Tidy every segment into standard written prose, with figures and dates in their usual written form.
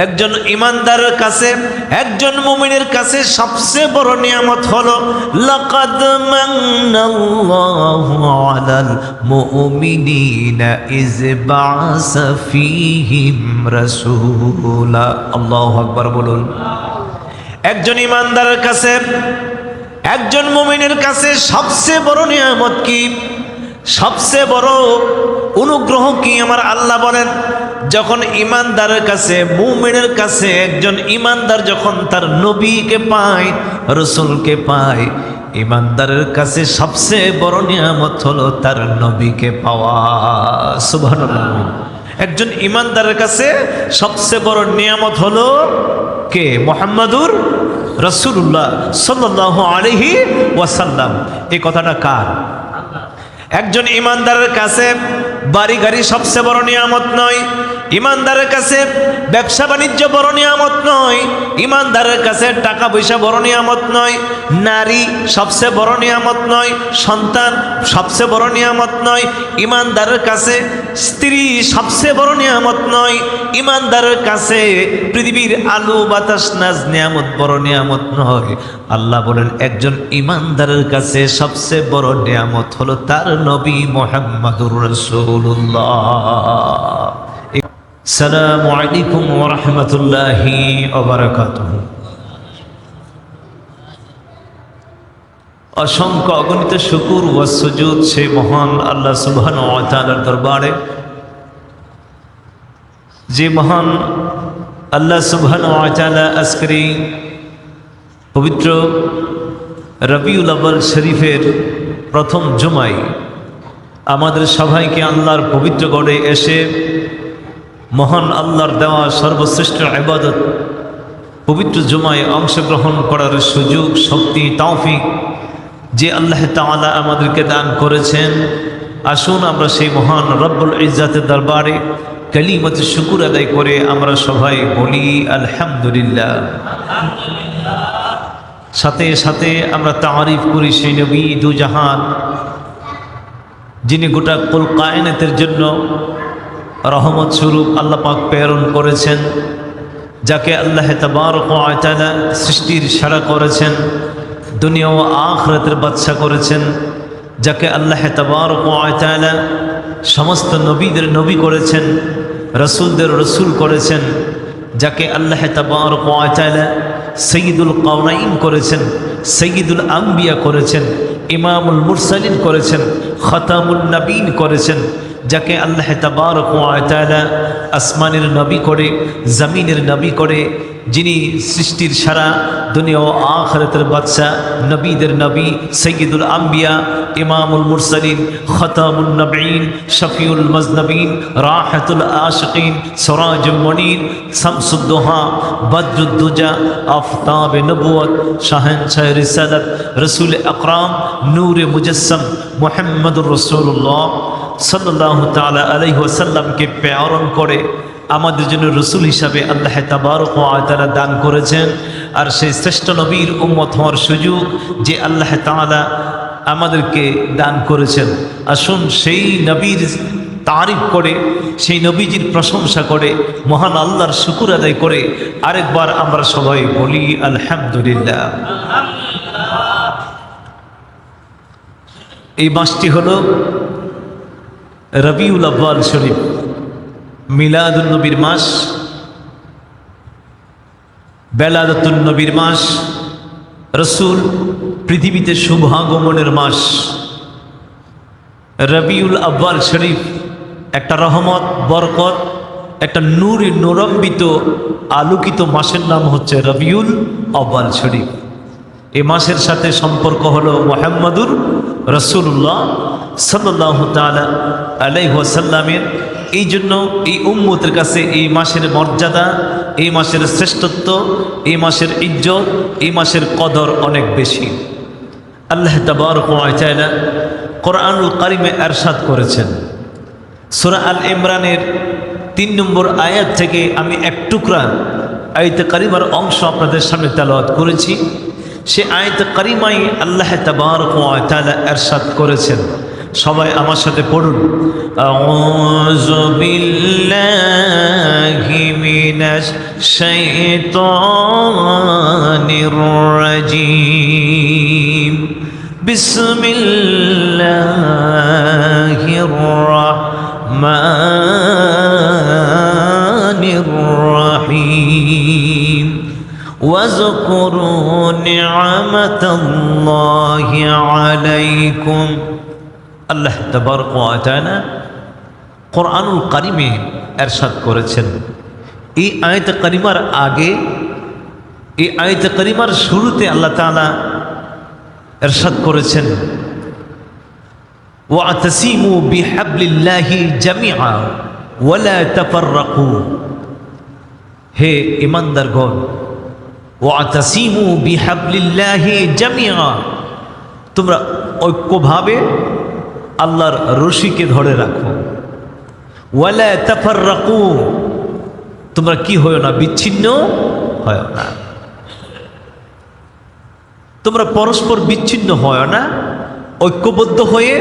একজন ইমানদারের কাছে, একজন মুমিনের কাছে সবচেয়ে বড় নিয়ামত হলো লাকাদ মান্নাল্লাহু আলাল মুমিনিনা ইয বা'সা ফীহিম রাসূলা। আল্লাহু আকবার বলুন। একজন ইমানদারের কাছে, একজন মুমিনের কাছে সবচেয়ে বড় নিয়ামত কি, সবচেয়ে বড় অনুগ্রহ কি আমার আল্লাহ বলেন? যখন ইমানদারের কাছে, মুমিনের কাছে, একজন ইমানদার যখন তার নবীকে পায়, রাসূলকে পায়, ইমানদারের কাছে সবচেয়ে বড় নিয়ামত হলো তার নবীকে পাওয়া। সুবহানাল্লাহ। একজন ইমানদারের কাছে সবচেয়ে বড় নিয়ামত হলো কে? মুহাম্মাদুর রাসূলুল্লাহ সাল্লাল্লাহু আলাইহি ওয়াসাল্লাম। এই কথাটা কার? একজন ইমানদারের কাছে বাড়ি গাড়ি সবচেয়ে বড় নিয়ামত নয়, ইমানদারের কাছে ব্যবসা বাণিজ্য বড় নিয়ামত নয়, ইমানদারের কাছে টাকা পয়সা বড় নিয়ামত নয়, নারী সবচেয়ে বড় নিয়ামত নয়, সন্তান সবচেয়ে বড় নিয়ামত নয়, ইমানদারের কাছে স্ত্রী সবচেয়ে বড় নিয়ামত নয়, ইমানদারের কাছে পৃথিবীর আলো বাতাস নাজ নিয়ামত বড় নিয়ামত নয়। আল্লাহ বলেন একজন ইমানদারের কাছে সবচেয়ে বড় নিয়ামত হলো তার নবী মুহাম্মদুর রাসূলুল্লাহ। আসসালামু আলাইকুম ওয়া রাহমাতুল্লাহি ওয়া বারাকাতুহু। অসংখ্য অগণিত শুকর ও সুজুদ সেই মহান আল্লাহ সুবহানাহু ওয়া তাআলার দরবারে, যে মহান আল্লাহ সুবহানাহু ওয়া তাআলা আজকের এই পবিত্র রবিউল আউয়াল শরীফের প্রথম জুমায় আমাদের সবাইকে আল্লাহর পবিত্র গড়ে এসে মহান আল্লাহর দেওয়া সর্বশ্রেষ্ঠ ইবাদত পবিত্র জুমায় অংশগ্রহণ করার সুযোগ, শক্তি, তৌফিক যে আল্লাহ তাআলা আমাদেরকে দান করেছেন, আসুন আমরা সেই মহান রব্বুল ইজ্জাতের দরবারে কালিমাত শুকর আদায় করে আমরা সবাই বলি আলহামদুলিল্লাহ। সাথে সাথে আমরা তারিফ করি সেই নবী দু জাহান, যিনি গোটা কুল কায়নাতের জন্য রহমত স্বরূপ আল্লাহ পাক প্রেরণ করেছেন, যাকে আল্লাহ তাবারক ওয়া তাআলা সৃষ্টির সেরা করেছেন, দুনিয়া ও আখিরাতের বাদশা করেছেন, যাকে আল্লাহ তাবারক ওয়া তাআলা সমস্ত নবীদের নবী করেছেন, রাসূলদের রাসূল করেছেন, যাকে আল্লাহ তাবারক ওয়া তাআলা সাইয়্যিদুল কাওনাইন করেছেন, সাইয়্যিদুল আম্বিয়া করেছেন, ইমামুল মুরসালিন করেছেন, খাতামুন নবীন করেছেন, যাকে আল্লাহ তাবারক ওয়া তাআলা আসমানের নবী করে, জমিনের নবী করে, যিনি সৃষ্টির সারা দুনিয়া ও আখিরাতের বাদশা, নবীদের নবী, সাইয়্যিদুল আম্বিয়া, ইমামুল মুরসালিন, খাতামুন নবীন, শফিউল মুজনবিন, রাহাতুল আশিকিন, সিরাজুল মুনীর, শামসুদ দুহা, বদরুদ দুজা, আফতাবে নবুয়ত, শাহেনশাহ রিসালাত, রাসূল আকরাম, নূরে মুজাসসাম মুহাম্মদুর রাসূলুল্লাহ সাল্লাল্লাহু তাআলা আলাইহি ওয়াসাল্লামকে প্রেরণ করে আমাদের জন্য রসুল হিসাবে আল্লাহ তাবারক ওয়া তাআলা দান করেছেন। আর সেই শ্রেষ্ঠ নবীর উম্মত হওয়ার সুযোগ যে আল্লাহ তাআলা আমাদেরকে দান করেছেন, আসুন সেই নবীর তারিফ করে, সেই নবীজির প্রশংসা করে, মহান আল্লাহর শুকর আদায় করে আরেকবার আমরা সবাই বলি আলহামদুলিল্লাহ। এই মাসটি হলো রবিউল আউয়াল শরীফ, মিলাদুন নবীর মাস, বেলাদাতুন নবীর মাস, রসুল পৃথিবীতে শুভাগমনের মাস। রবিউল আউয়াল শরীফ একটা রহমত, বরকত, একটা নূরে নূরান্বিত আলোকিত মাসের নাম হচ্ছে রবিউল আউয়াল শরীফ। এই মাসের সাথে সম্পর্ক হলো মুহাম্মদুর রাসূলুল্লাহ সাল্লাল্লাহু তাআলা আলাইহি ওয়াসাল্লামের। এই জন্য এই উম্মতের কাছে এই মাসের মর্যাদা, এই মাসের শ্রেষ্ঠত্ব, এই মাসের ইজ্জত, এই মাসের কদর অনেক বেশি। আল্লাহ তাবারক ওয়া তাআলা কোরআনুল কারিমে ইরশাদ করেছেন, সূরা আল ইমরানের ৩ নম্বর আয়াত থেকে আমি এক টুকরা আয়াতে কারিমার অংশ আপনাদের সামনে তেলাওয়াত করেছি। সে আয়াতে কারিমায় আল্লাহ তাবারক ওয়া তাআলা ইরশাদ করেছেন, সবাই আমার সাথে পড়ুন, আউযু বিল্লাহি মিনাশ শাইতানির রাজীম বিসমিল্লাহির রাহমানির রাহিম واذكروا نعمة الله عليكم আল্লাহ তাবারক ওয়া তাআলা কোরআনুল কারিমে ইরশাদ করেছেন। এই আয়াত কারিমার আগে, এই আয়াত কারিমার শুরুতে আল্লাহ তাআলা ইরশাদ করেছেন ওয়াতাসিমু বিহাবলিল্লাহি জামিআ ওয়ালা তাফাররাকু। হে ঈমানদারগণ, ওয়াতাসিমু বিহাবলিল্লাহি জামিআ, তোমরা ঐক্যভাবে আল্লাহর রশিকে ধরে রাখো। ওয়ালা তাফাররাকু, তোমরা কি হয়ো না, বিচ্ছিন্ন হয় না। তোমরা পরস্পর বিচ্ছিন্ন হয় না, ঐক্যবদ্ধ হয়ে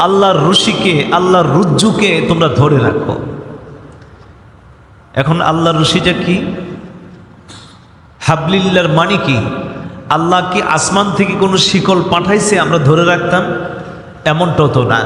আল্লাহর রশিকে, আল্লাহর রজ্জুকে তোমরা ধরে রাখো। এখন আল্লাহর রশিটা কি? হাবলিল্লাহর মানে কি? আল্লাহ কি আসমান থেকে কোনো শিকল পাঠাইছে আমরা ধরে রাখতাম? এমনটাও তো না।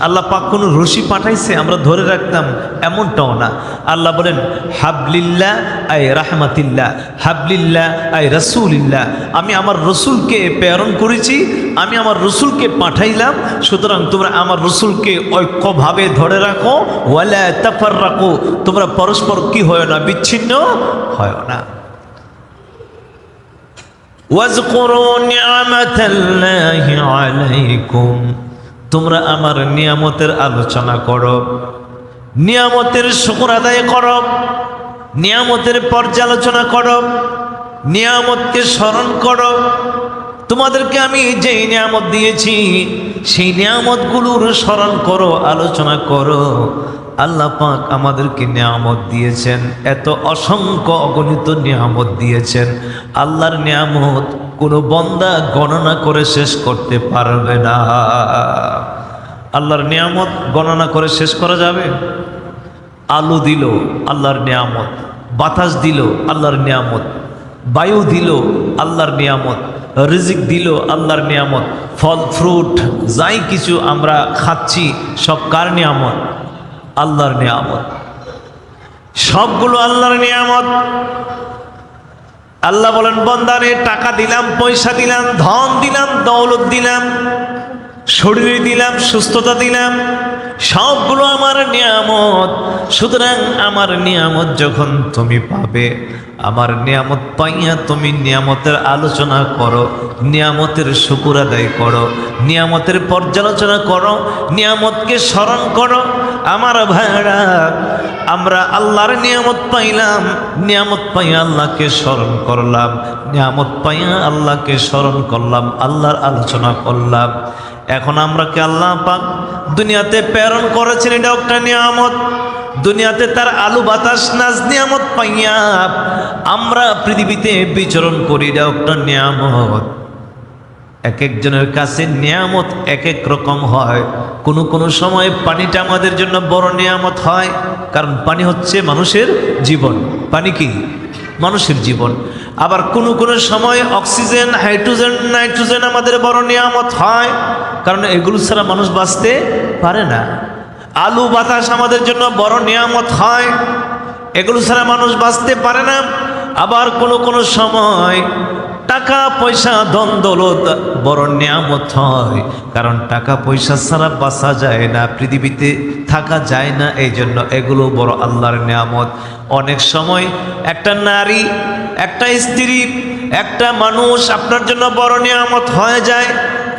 আল্লাহ পাক কোনো রশি পাঠাইছে আমরা ধরে রাখতাম? এমনটাও না। আল্লাহ বলেন হাবলিল্লাহ আই রাহমাতিল্লাহ, হাবলিল্লাহ আই রাসূলিল্লাহ, আমি আমার রসুলকে প্রেরণ করেছি, আমি আমার রসুলকে পাঠাইলাম, সুতরাং তোমরা আমার রসুলকে ঐক্যভাবে ধরে রাখো। ওয়ালা তাফাররাকু, তোমরা পরস্পর কি হয় না, বিচ্ছিন্ন হয় না। ওয়াজকুরু নি'মাতাল্লাহি আলাইকুম, তোমরা আমার নিয়ামতের আলোচনা করো, নিয়ামতের শুকর আদায় করো, নিয়ামতের পর্যালোচনা করো, নিয়ামতকে স্মরণ করো। তোমাদেরকে আমি যেই নিয়ামত দিয়েছি সেই নিয়ামতগুলোর স্মরণ করো, আলোচনা করো। আল্লাহ পাক আমাদেরকে নিয়ামত দিয়েছেন, এত অসংখ্য অগণিত নিয়ামত দিয়েছেন। আল্লাহর নিয়ামত কোনো বান্দা গণনা করে শেষ করতে পারবে না। আল্লাহর নিয়ামত গণনা করে শেষ করা যাবে? আলো দিল আল্লাহর নিয়ামত, বাতাস দিল আল্লাহর নিয়ামত, বায়ু দিল আল্লাহর নিয়ামত, রিজিক দিল আল্লাহর নিয়ামত, ফল ফ্রুট যাই কিছু আমরা খাচ্ছি সব কার নিয়ামত? আল্লাহর নিয়ামত। সবগুলো আল্লাহর নিয়ামত। আল্লাহ বলেন বান্দারে টাকা দিলাম, পয়সা দিলাম, ধন দিলাম, দৌলত দিলাম, শরীর দিলাম, সুস্থতা দিলাম, সবগুলো আমার নিয়ামত। সুতরাং আমার নিয়ামত যখন তুমি পাবে, আমার নিয়ামত পাইয়া তুমি নিয়ামতের আলোচনা করো, নিয়ামতের শুকর আদায় করো, নিয়ামতের পর্যালোচনা করো, নিয়ামতকে স্মরণ করো। আমার ভাইরা, আমরা আল্লাহর নিয়ামত পাইলাম, নিয়ামত পাইয়া আল্লাহকে স্মরণ করলাম, নিয়ামত পাইয়া আল্লাহকে স্মরণ করলাম, আল্লাহর আলোচনা করলাম। এখন আমরা কে আল্লাহ পাক দুনিয়াতে প্রেরণ করেছেন, এটা একটা নিয়ামত। দুনিয়াতে তার আলো বাতাস নাজ নিয়ামত পাইয়া আমরা পৃথিবীতে বিচরণ করি, এটা একটা নিয়ামত। এক একজনের কাছে নিয়ামত এক এক রকম হয়। কোনো সময় পানিটা আমাদের জন্য বড় নিয়ামত হয়, কারণ পানি হচ্ছে মানুষের জীবন। পানি কি? মানুষের জীবন। আবার কোনো সময় অক্সিজেন, হাইড্রোজেন, নাইট্রোজেন আমাদের বড় নিয়ামত হয়, কারণ এগুলো ছাড়া মানুষ বাঁচতে পারে না। আলো বাতাস আমাদের জন্য বড় নিয়ামত হয়, এগুলো ছাড়া মানুষ বাঁচতে পারে না। আবার কোনো সময় টাকা পয়সা, ধন দৌলত বড় নিয়ামত হয়, কারণ টাকা পয়সা ছাড়া বাঁচা যায় না, পৃথিবীতে থাকা যায় না, এই জন্য এগুলো বড় আল্লাহর নিয়ামত। অনেক সময় একটা নারী, একটা স্ত্রী, একটা মানুষ আপনার জন্য বড় নিয়ামত হয়ে যায়,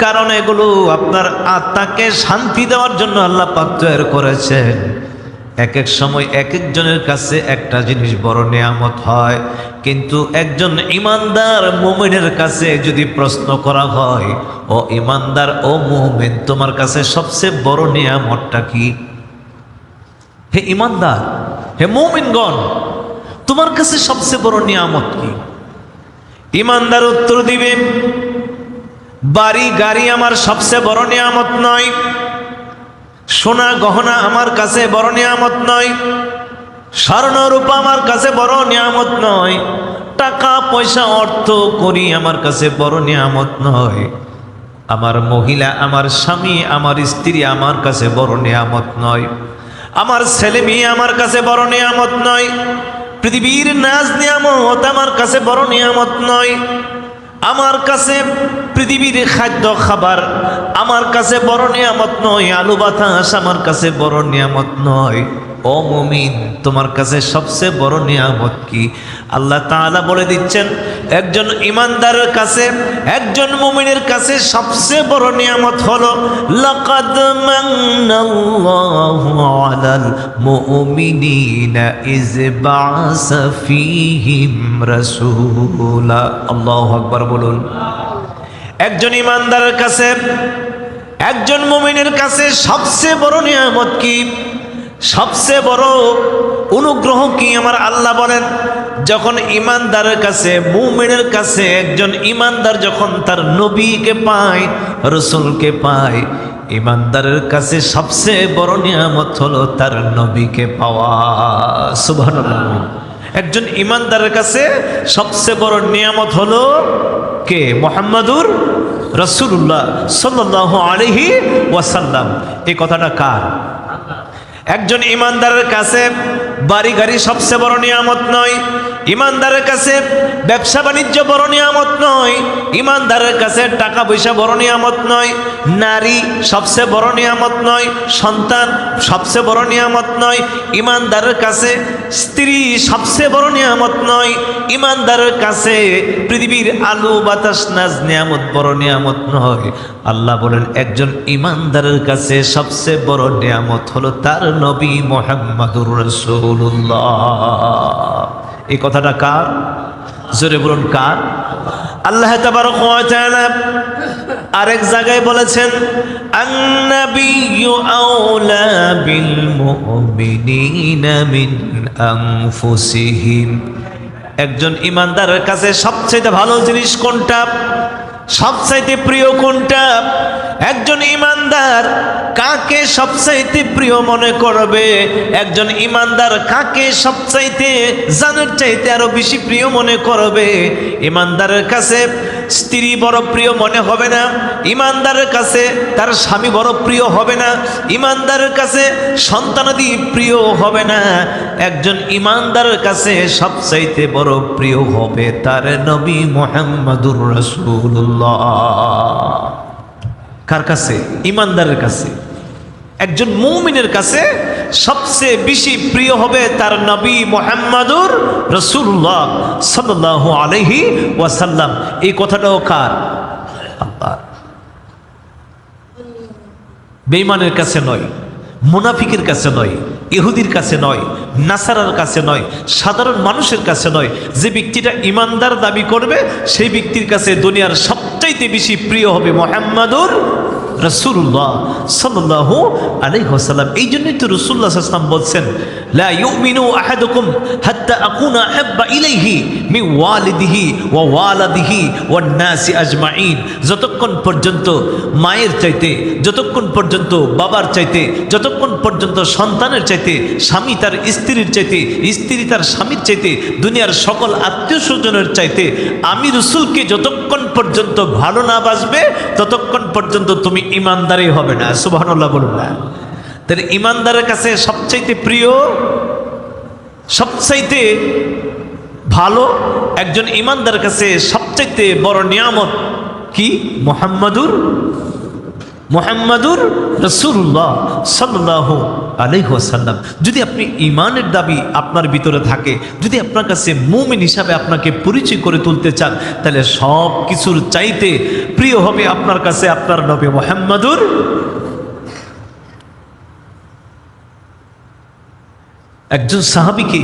কারণ এগুলো আপনার আত্মাকে শান্তি দেওয়ার জন্য আল্লাহ পাক তৈরি করেছেন। এক এক সময় এক একজনের কাছে একটা জিনিস বড় নিয়ামত হয়, কিন্তু একজন ইমানদার মুমিনের কাছে যদি প্রশ্ন করা হয়, ও ইমানদার, ও মুমিন, তোমার কাছে সবচেয়ে বড় নিয়ামতটা কি? হে ইমানদার, হে মুমিনগণ, তোমার কাছে সবচেয়ে বড় নিয়ামত কি? ইমানদার উত্তর দিবে, বাড়ি গাড়ি আমার সবচেয়ে বড় নিয়ামত নয়, সোনা গহনা আমার কাছে বড় নিয়ামত নয়, স্বর্ণ রূপা আমার কাছে বড় নিয়ামত নয়, টাকা পয়সা অর্থ করি আমার কাছে বড় নিয়ামত নয়, আমার মহিলা, আমার স্বামী, আমার স্ত্রী আমার কাছে বড় নিয়ামত নয়, আমার ছেলে মেয়ে আমার কাছে বড় নিয়ামত নয়, পৃথিবীর নাজ নিয়ামত আমার কাছে বড় নিয়ামত নয়, আমার কাছে পৃথিবীর খাদ্য খাবার আমার কাছে বড় নিয়ামত নয়, আলু বাতাস আমার কাছে বড় নিয়ামত নয়। ও মুমিন, তোমার কাছে সবচেয়ে বড় নিয়ামত কি? আল্লাহ তাআলা বলে দিচ্ছেন, একজন ইমানদারের কাছে, একজন মুমিনের কাছে সবচেয়ে বড় নিয়ামত হলো লাকাদ মান্নাল্লাহু আলাল মুমিনিনা ইয বা'সা ফীহিম রাসূলা। আল্লাহু আকবার বলুন। একজন ইমানদারের কাছে, একজন মুমিনের কাছে সবচেয়ে বড় নিয়ামত কি, সবচেয়ে বড় অনুগ্রহ কি? আমার আল্লাহ বলেন, যখন ইমানদারের কাছে, মুমিনের কাছে, একজন ইমানদার যখন তার নবীকে পায়, রসুলকে পায়, ইমানদারের কাছে সবচেয়ে বড় নিয়ামত হলো তার নবীকে পাওয়া। সুবহানাল্লাহ। একজন ইমানদারের কাছে সবচেয়ে বড় নিয়ামত হলো কে? মুহাম্মাদুর রাসূলুল্লাহ সাল্লাল্লাহু আলাইহি ওয়াসাল্লাম। এই কথাটা কার? একজন ইমানদারের কাছে বাড়ি গাড়ি সবচেয়ে বড় নিয়ামত নয়, ইমানদারের কাছে ব্যবসা বাণিজ্য বড় নিয়ামত নয়, ইমানদারের কাছে টাকা পয়সা বড় নিয়ামত নয়, নারী সবচেয়ে বড় নিয়ামত নয়, সন্তান সবচেয়ে বড় নিয়ামত নয়, ইমানদারের কাছে স্ত্রী সবচেয়ে বড় নিয়ামত নয়, ইমানদারের কাছে পৃথিবীর আলো বাতাস নাজ নিয়ামত বড় নিয়ামত নয়। আল্লাহ বলেন, একজন ইমানদারের কাছে সবচেয়ে বড় নিয়ামত হলো তার নবী মুহাম্মদুর রাসূলুল্লাহ। এই কথাটা কার? জোরে বলুন, কার? আল্লাহ তাবারক ওয়া তাআলা আরেক জায়গায় বলেছেন, আন-নাবিয়্যু আওলা বিল মুমিনিনা মিন আনফুসিহিম। একজন ইমানদারের কাছে সবচেয়ে ভালো জিনিস কোনটা, সবচাইতে প্রিয় কোনটা? একজন ইমানদার কাকে সবচাইতে প্রিয় মনে করবে? একজন ইমানদার কাকে সবচাইতে জানের চাইতে আরো বেশি প্রিয় মনে করবে? ইমানদারের কাছে স্ত্রী বড় প্রিয় মনে হবে না, ইমানদারের কাছে তার স্বামী বড় প্রিয় হবে না, ইমানদারের কাছে সন্তানাদি প্রিয় হবে না। একজন ইমানদারের কাছে সবচাইতে বড় প্রিয় হবে তার নবী মুহাম্মদুর রাসূলুল্লাহ। কার কাছে? ইমানদারের কাছে। একজন মুমিনের কাছে সবচেয়ে বেশি প্রিয় হবে তার নবী মুহাম্মদুর রাসূলুল্লাহ সাল্লাল্লাহু আলাইহি ওয়াসাল্লাম। এই কথাটাও কার? আল্লাহ। বেঈমানের কাছে নয়, মুনাফিকের কাছে নয়, ইহুদির কাছে নয়, নাসারার কাছে নয়, সাধারণ মানুষের কাছে নয়। যে ব্যক্তিটা ইমানদার দাবি করবে সেই ব্যক্তির কাছে দুনিয়ার সবচাইতে বেশি প্রিয় হবে মুহাম্মদুর রাসূলুল্লাহ সাল্লাল্লাহু আলাইহি ওয়াসাল্লাম। এই জন্যই তো রাসূলুল্লাহ সাল্লাল্লাহু আলাইহি ওয়াসাল্লাম বলছেন, লা ইউমিনু আহাদুকুম হাত্তা আকুনা আহাব্বা ইলাইহি মিন ওয়ালিদিহি ওয়া ওয়ালাদিহি ওয়ান নাসি আজমাইন। যতক্ষণ পর্যন্ত মায়ের চাইতে, যতক্ষণ পর্যন্ত বাবার চাইতে, যতক্ষণ পর্যন্ত সন্তানের চাইতে, স্বামী তার স্ত্রীর চাইতে, স্ত্রী তার স্বামীর চাইতে, দুনিয়ার সকল আত্মীয় স্বজনের চাইতে আমি রাসূলকে যতক্ষণ পর্যন্ত ভালো না বাসবে ততক্ষণ পর্যন্ত তুমি ইমানদারই হবে না। সুবহানাল্লাহ বলুন না। তাহলে ইমানদারের কাছে সবচাইতে প্রিয়, সবচাইতে ভালো, একজন ইমানদারের কাছে সবচাইতে বড় নিয়ামত কি? মুহাম্মদুর রাসূলুল্লাহ সাল্লাল্লাহু আলাইহি ওয়াসাল্লাম। যদি আপনি ঈমানের দাবি আপনার ভিতরে থাকে, যদি আপনার কাছে মুমিন হিসাবে আপনাকে পরিচয় করে তুলতে চান, তাহলে সব কিছুর চাইতে প্রিয় হবে আপনার কাছে আপনার নবী মুহাম্মদুর। একজন সাহাবীকে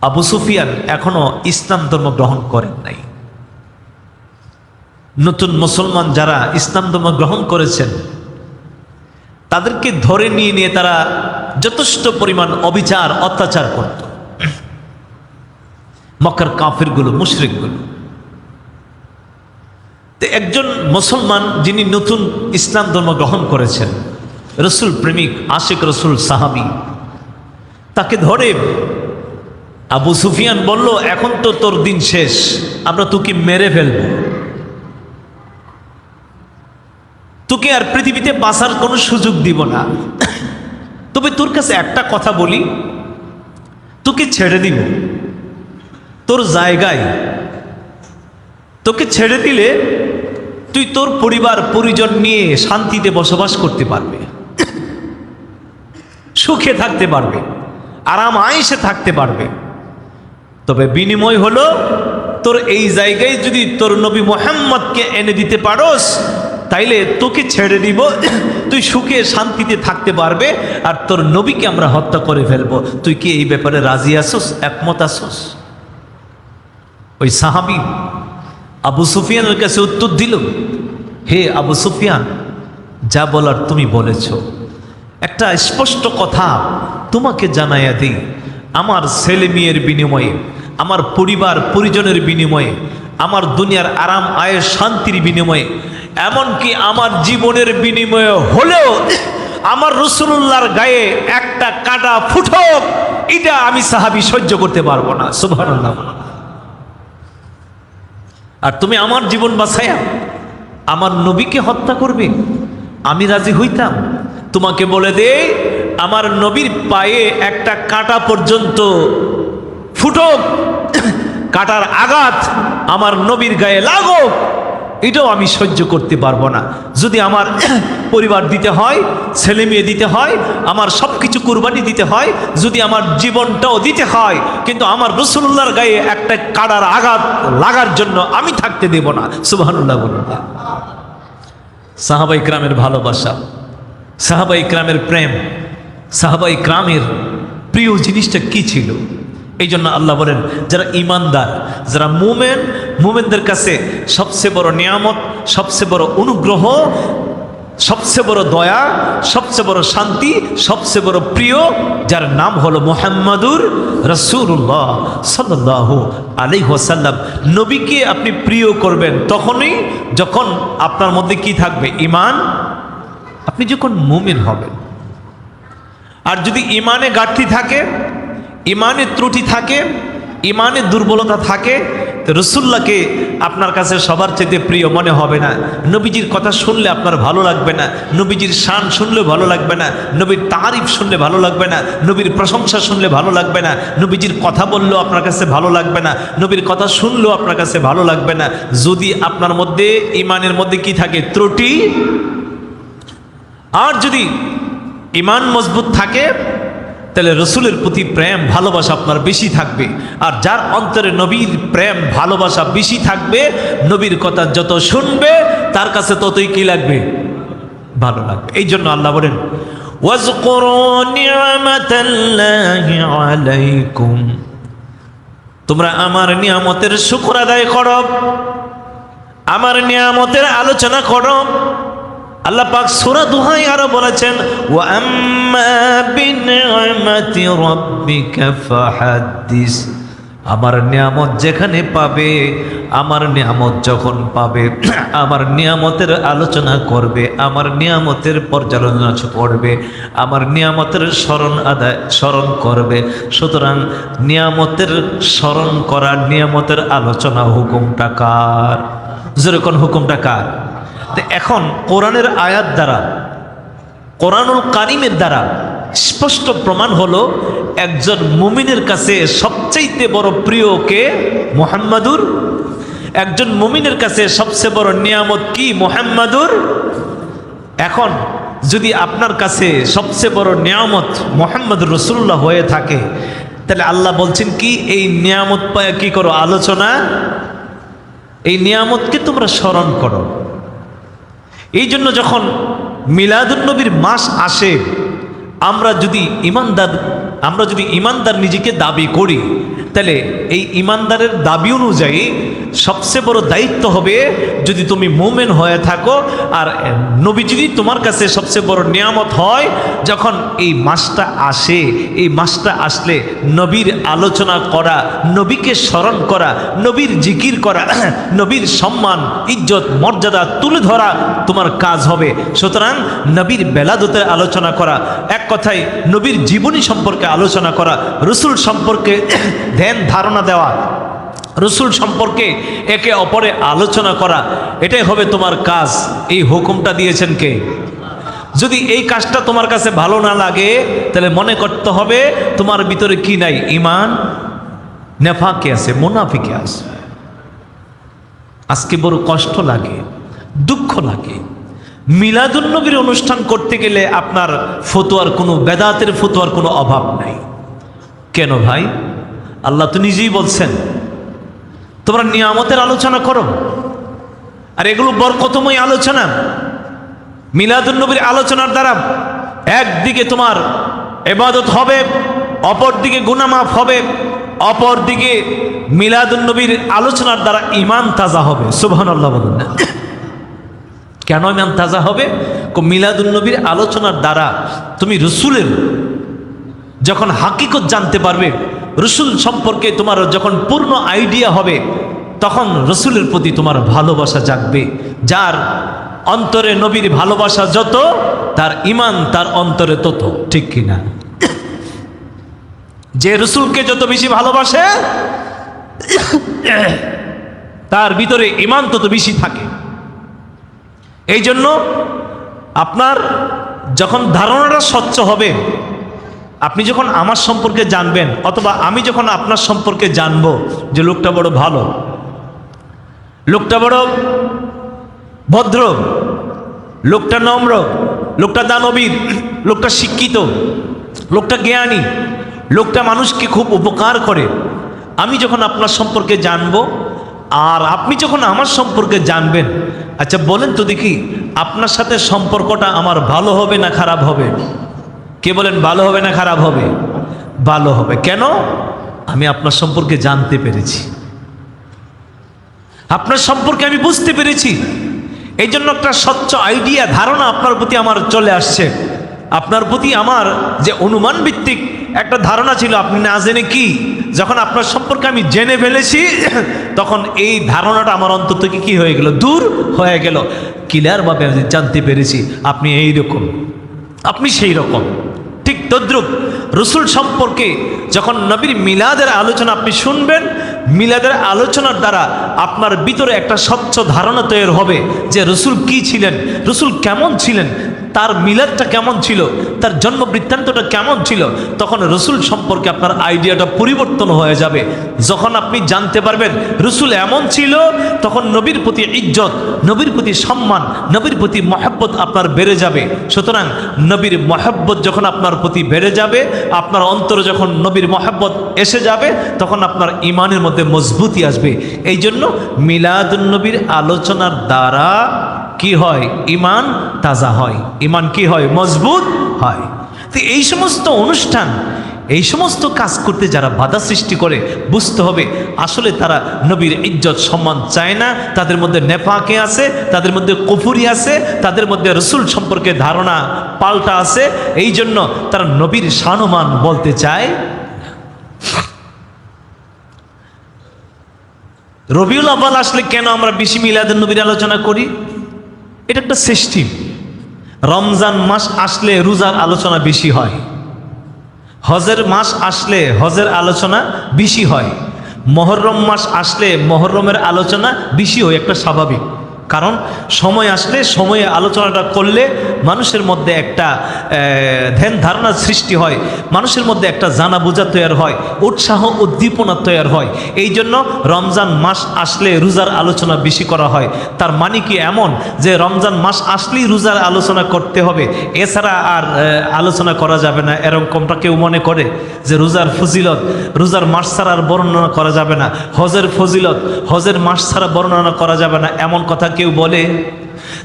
আবু সুফিয়ান এখনো ইসলাম ধর্ম গ্রহণ করেন নাই। নতুন মুসলমান যারা ইসলাম ধর্ম গ্রহণ করেছেন তাদেরকে ধরে নিয়ে তারা যথেষ্ট পরিমাণ অবিচার অত্যাচার করত। মক্কার কাফিরগুলো, মুশরিকগুলো। তো একজন মুসলমান যিনি নতুন ইসলাম ধর্ম গ্রহণ করেছেন, রসুল প্রেমিক, আশিক রসুল, সাহাবী, তাকে ধরে আবু সুফিয়ান বলল, এখন তো তোর দিন শেষ, আমরা তোকে মেরে ফেলব, তোকে আর পৃথিবীতে বাঁচার কোনো সুযোগ দিব না। তবে তোর কাছে একটা কথা বলি, তোকে ছেড়ে দিব, তোর জায়গায় তোকে ছেড়ে দিলে তুই তোর পরিবার পরিজন নিয়ে শান্তিতে বসবাস করতে পারবে, সুখে থাকতে পারবে, আরাম আয়েশে থাকতে পারবে। তবে বিনিময় হলো তোর এই জায়গায় যদি তোর নবী মুহাম্মদকে এনে দিতে পারোস, তাইলে তোকে ছেড়ে দিব, তুই সুখে শান্তিতে থাকতে পারবে, আর তোর নবীকে আমরা হত্যা করে ফেলবো। তুই কি এই ব্যাপারে রাজি আসোস, একমত আসোস? ওই সাহাবী আবু সুফিয়ানের কাছে উত্তর দিল, হে আবু সুফিয়ান, যা বলার তুমি বলেছ। একটা স্পষ্ট কথা তোমাকে জানাইয়া দিই, আমার ছেলে মেয়ের বিনিময়ে, আমার পরিবার পরিজনের বিনিময়ে, আমার দুনিয়ার আরাম আয়ের শান্তির বিনিময়ে, এমনকি আমার জীবনের বিনিময়ে হলেও আমার রাসূলুল্লাহর গায়ে একটা কাঁটা ফুটুক, এটা আমি সাহাবী সহ্য করতে পারবো না। সুবহানাল্লাহ। আর তুমি আমার জীবন বাঁচাইয়া আমার নবীকে হত্যা করবে, আমি রাজি হইতাম। তোমাকে বলে দে, আমার নবীর পায়ে একটা কাঁটা পর্যন্ত ফুটুক, কাঁটার আঘাত আমার নবীর গায়ে লাগুক, এটাও আমি সহ্য করতে পারবো না। যদি আমার পরিবার দিতে হয়, ছেলে মেয়ে দিতে হয়, আমার সব কিছু কুরবানি দিতে হয়, যদি আমার জীবনটাও দিতে হয়, কিন্তু আমার রাসূলুল্লাহর গায়ে একটা কাঁটার আঘাত লাগার জন্য আমি থাকতে দেব না। সুবহানাল্লাহ বলুন। সাহাবা ইকরামের ভালোবাসা, সাহাবা ইকরামের প্রেম, সাহাবা ইকরামের প্রিয় জিনিসটা কি ছিল? এই জন্য আল্লাহ বলেন, যারা ইমানদার, যারা মুমেন, মুমেনদের কাছে সবচেয়ে বড় নিয়ামত, সবচেয়ে বড় অনুগ্রহ, সবচেয়ে বড় দয়া, সবচেয়ে বড় শান্তি, সবচেয়ে বড় প্রিয়, যার নাম হলো মুহাম্মাদুর রাসূলুল্লাহ সাল্লাল্লাহু আলাইহি ওয়াসাল্লাম। নবীকে আপনি প্রিয় করবেন তখনই যখন আপনার মধ্যে কি থাকবে? ঈমান। আপনি যখন মুমিন হবেন। আর যদি ঈমানে ঘাটতি থাকে, ঈমানে ত্রুটি থাকে, ঈমানে দুর্বলতা থাকে, তো রাসূলুল্লাহকে আপনার কাছে সবার চেয়ে প্রিয় মনে হবে না। নবীজির কথা শুনলে আপনার ভালো লাগবে না, নবীজির শান শুনলে ভালো লাগবে না, নবীর তারিফ শুনলে ভালো লাগবে না, নবীর প্রশংসা শুনলে ভালো লাগবে না, নবীজির কথা বললেও আপনার কাছে ভালো লাগবে না, নবীর কথা শুনলেও আপনার কাছে ভালো লাগবে না, যদি আপনার মধ্যে ঈমানের মধ্যে কি থাকে? ত্রুটি। আর যদি ঈমান মজবুত থাকে, তাহলে রসুলের প্রতি প্রেম ভালোবাসা আপনার বেশি থাকবে। আর যার অন্তরে নবীর প্রেম ভালোবাসা বেশি থাকবে, নবীর কথা যত শুনবে তার কাছে ততই কি লাগবে? ভালো লাগবে। এই জন্য আল্লাহ বলেন, ওয়াজকুরু নি'মাতাল্লাহি আলাইকুম, তোমরা আমার নিয়ামতের শুকর আদায় করো, আমার নিয়ামতের আলোচনা করো। আল্লাহ পাক সূরা দুহায় আরো বলেছেন, ওয়া আম্মা বিনি'মাতি রাব্বিকা ফাহাদ্দিস, আমার নিয়ামত যেখানে পাবে, আমার নিয়ামত যখন পাবে, আমার নিয়ামতের আলোচনা করবে, আমার নিয়ামতের পর্যালোচনা করবে, আমার নিয়ামতের স্মরণ করবে। সুতরাং নিয়ামতের স্মরণ করা, নিয়ামতের আলোচনা হুকুমটা কার? যেরকম হুকুমটা কার? এখন কোরআনের আয়াত দ্বারা, কোরআনুল কারীমের দ্বারা স্পষ্ট প্রমাণ হলো একজন মুমিনের কাছে সবচাইতে বড় প্রিয় কে? মুহাম্মাদুর। একজন মুমিনের কাছে সবচেয়ে বড় নিয়ামত কি? মুহাম্মাদুর। এখন যদি আপনার কাছে সবচেয়ে বড় নিয়ামত মুহাম্মদুর রাসূলুল্লাহ হয়ে থাকে, তাহলে আল্লাহ বলছেন কি? এই নিয়ামত পায় কি করো? আলোচনা। এই নিয়ামতকে তোমরা স্মরণ করো। এই জন্য যখন মিলাদুন নবীর মাস আসে, আমরা যদি ইমানদার নিজেকে দাবি করি, তাহলে এই ইমানদারের দাবি অনুযায়ী সবচেয়ে বড় দায়িত্ব হবে, যদি তুমি মুমিন হয়ে থাকো আর নবী যদি তোমার কাছে সবচেয়ে বড় নিয়ামত হয়, যখন এই মাসটা আসে, এই মাসটা আসলে নবীর আলোচনা করা, নবীকে স্মরণ করা, নবীর জিকির করা, নবীর সম্মান ইজ্জত মর্যাদা তুলে ধরা তোমার কাজ হবে। সুতরাং নবীর বেলাদতের আলোচনা করা, এক কথায় নবীর জীবনী সম্পর্কে আলোচনা করা, রসুল সম্পর্কে ধ্যান ধারণা দেওয়া, রসুল সম্পর্কে একে অপরে আলোচনা করা, এটাই হবে তোমার কাজ। এই হুকুমটা দিয়েছেন কে? যদি এই কাজটা তোমার কাছে ভালো না লাগে, তাহলে মনে করতে হবে তোমার ভিতরে কি নাই? ঈমান, নেফাকে আছে, মুনাফিকে আছে। আজকে বড় কষ্ট লাগে, দুঃখ লাগে। মিলাদুন্নবীর অনুষ্ঠান করতে গেলে আপনার ফতোয়ার কোনো, বেদাতের ফতোয়ার কোনো অভাব নাই। কেন ভাই? আল্লাহ তো নিজেই বলছেন তোমরা নিয়ামতের আলোচনা করো, আর এগুলো বরকতময় আলোচনা। মিলাদুন্নবীর আলোচনার দ্বারা একদিকে তোমার ইবাদত হবে, অপর দিকে গুনাহ মাফ হবে, অপর দিকে মিলাদুন্নবীর আলোচনার দ্বারা ঈমান তাজা হবে। সুবহানাল্লাহ বলুন না। কেন ঈমান তাজা হবে? মিলাদুন্নবীর আলোচনার দ্বারা তুমি রসুলের যখন হাকিকত জানতে পারবে, রসুল সম্পর্কে তোমার যখন পূর্ণ আইডিয়া হবে, তখন রসুলের প্রতি তোমার ভালোবাসা জাগবে। যার অন্তরে নবীর ভালোবাসা যত, তার ঈমান তার অন্তরে তত, ঠিক কিনা? যে রসুলকে যত বেশি ভালোবাসে, তার ভিতরে ঈমান তত বেশি থাকে। এই জন্য আপনার যখন ধারণাটা স্বচ্ছ হবে, আপনি যখন আমার সম্পর্কে জানবেন, অথবা আমি যখন আপনার সম্পর্কে জানবো যে লোকটা বড় ভালো, লোকটা বড় ভদ্র, লোকটা নম্র, লোকটা দানবীর, লোকটা শিক্ষিত, লোকটা জ্ঞানী, লোকটা মানুষকে খুব উপকার করে, আমি যখন আপনার সম্পর্কে জানবো আর আপনি যখন আমার সম্পর্কে জানবেন, আচ্ছা বলেন তো দেখি, আপনার সাথে সম্পর্কটা আমার ভালো হবে না খারাপ হবে? কে বলেন ভালো হবে না খারাপ হবে? ভালো হবে। কেন? আমি আপনার সম্পর্কে জানতে পেরেছি, আপনার সম্পর্কে আমি বুঝতে পেরেছি। এই জন্য একটা স্বচ্ছ আইডিয়া, ধারণা আপনার প্রতি আমার চলে আসছে। আপনার প্রতি আমার যে অনুমান ভিত্তিক একটা ধারণা ছিল, আপনি না জেনে কি, যখন আপনার সম্পর্কে আমি জেনে ফেলেছি, তখন এই ধারণাটা আমার অন্তর থেকে কি হয়ে গেল? দূর হয়ে গেল। ক্লিয়ারভাবে আমি জানতে পেরেছি আপনি এইরকম, আপনি সেই রকম। ঠিক তদ্রুপ রসুল সম্পর্কে যখন নবীর মিলাদের আলোচনা আপনি শুনবেন, মিলাদের আলোচনার দ্বারা আপনার ভিতরে একটা স্বচ্ছ ধারণা তৈরি হবে যে রসুল কি ছিলেন, রসুল কেমন ছিলেন, তার মিলাদটা কেমন ছিল, তার জন্ম বৃত্তান্তটা কেমন ছিল। তখন রসুল সম্পর্কে আপনার আইডিয়াটা পরিবর্তন হয়ে যাবে। যখন আপনি জানতে পারবেন রসুল এমন ছিল, তখন নবীর প্রতি ইজ্জত, নবীর প্রতি সম্মান, নবীর প্রতি মহব্বত আপনার বেড়ে যাবে। সুতরাং নবীর মহব্বত যখন আপনার প্রতি বেড়ে যাবে, আপনার অন্তরে যখন নবীর মহব্বত এসে যাবে, তখন আপনার ঈমানের মধ্যে মজবুতি আসবে। এই জন্য মিলাদুন্নবীর আলোচনার দ্বারা কি হয়? ঈমান তাজা হয়, ঈমান কি হয়? মজবুত হয়। তো এই সমস্ত অনুষ্ঠান, এই সমস্ত কাজ করতে যারা বাধা সৃষ্টি করে, বুঝতে হবে আসলে তারা নবীর ইজ্জত সম্মান চায় না, তাদের মধ্যে নেফাকে আছে, তাদের মধ্যে কুফরি আছে, তাদের মধ্যে রসুল সম্পর্কে ধারণা পাল্টা আছে। এই জন্য তারা নবীর শানমান বলতে চায়। রবিউল আউয়াল আসলে কেন আমরা বেশি মিলাদুন নবীর আলোচনা করি? এটা একটা সিস্টেম। রমজান মাস আসলে রোজার আলোচনা বেশি হয়, হজের মাস আসলে হজের আলোচনা বেশি হয়, মুহররম মাস আসলে মুহররমের আলোচনা বেশি হয়। একটা স্বাভাবিক কারণ, সময় আসলে সময়ে আলোচনাটা করলে মানুষের মধ্যে একটা ধ্যান ধারণার সৃষ্টি হয়, মানুষের মধ্যে একটা জানা বোঝা তৈরি হয়, উৎসাহ উদ্দীপনা তৈরি হয়। এই জন্য রমজান মাস আসলে রোজার আলোচনা বেশি করা হয়। তার মানে কি এমন যে রমজান মাস আসলেই রোজার আলোচনা করতে হবে, এছাড়া আর আলোচনা করা যাবে না, এরকমটা কেউ মনে করে যে রোজার ফজিলত রোজার মাস ছাড়া আর বর্ণনা করা যাবে না, হজের ফজিলত হজের মাস ছাড়া বর্ণনা করা যাবে না, এমন কথা কেউ বলে?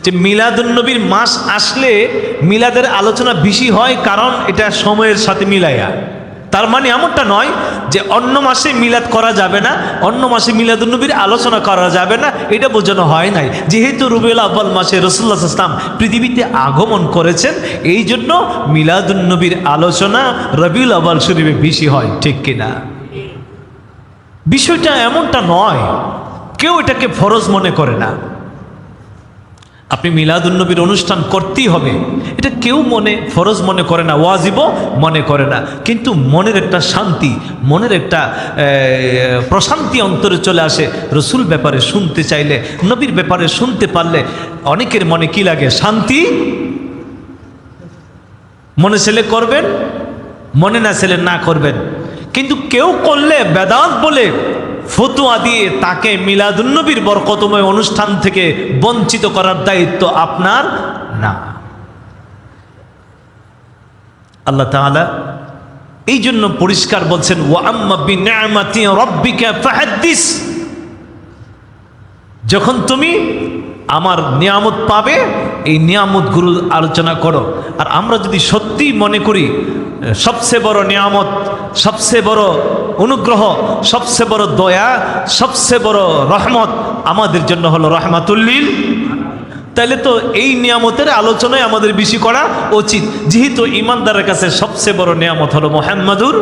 যে মিলাদুন্নবীর মাস আসলে মিলাদের আলোচনা বেশি হয়, কারণ এটা সময়ের সাথে মিলাইয়া। তার মানে এমনটা নয় যে অন্য মাসে মিলাদ করা যাবে না, অন্য মাসে মিলাদুন্নবীর আলোচনা করা যাবে না, এটা বোঝানো হয় নাই। যেহেতু রবিউল আউয়াল মাসে রাসূলুল্লাহ সাল্লাল্লাহু আলাইহি ওয়াসাল্লাম পৃথিবীতে আগমন করেছেন, এই জন্য মিলাদুন্নবীর আলোচনা রবিউল আউয়াল শরীফে বেশি হয়, ঠিক কিনা? বিষয়টা এমনটা নয়, কেউ এটাকে ফরজ মনে করে না। আপনি মিলাদুন্নবীর অনুষ্ঠান করতেই হবে, এটা কেউ ফরজ মনে করে না, ওয়াজিবও মনে করে না। কিন্তু মনের একটা শান্তি, মনের একটা প্রশান্তি অন্তরে চলে আসে। রসুল ব্যাপারে শুনতে চাইলে, নবীর ব্যাপারে শুনতে পারলে অনেকের মনে কি লাগে? শান্তি। মনে ছেলে করবেন, মনে না ছেলে না করবেন। কিন্তু কেউ করলে বেদাত বলে ফতোয়া দিয়ে তাকে মিলাদুন্নবীর বরকতময় অনুষ্ঠান থেকে বঞ্চিত করার দায়িত্ব আপনার না। আল্লাহ তাআলা এই জন্য পরিষ্কার বলছেন, ওয়া আম্মা বিনিআমাতি রাব্বিকা ফাহাদ্দিস। যখন তুমি আমার নিয়ামত পাবে, এই নিয়ামত গুরুর আলোচনা করো। আর আমরা যদি সত্যি মনে করি সবচেয়ে বড় নিয়ামত, সবচেয়ে বড় অনুগ্রহ, সবচেয়ে বড় দয়া, সবচেয়ে বড় রহমত আমাদের জন্য হলো রাহমাতুল লিল, তাহলে তো এই নিয়ামতের আলোচনায় আমাদের বেশি করা উচিত। যেহেতু ইমানদারের কাছে সবচেয়ে বড় নিয়ামত হলো মুহাম্মাদুর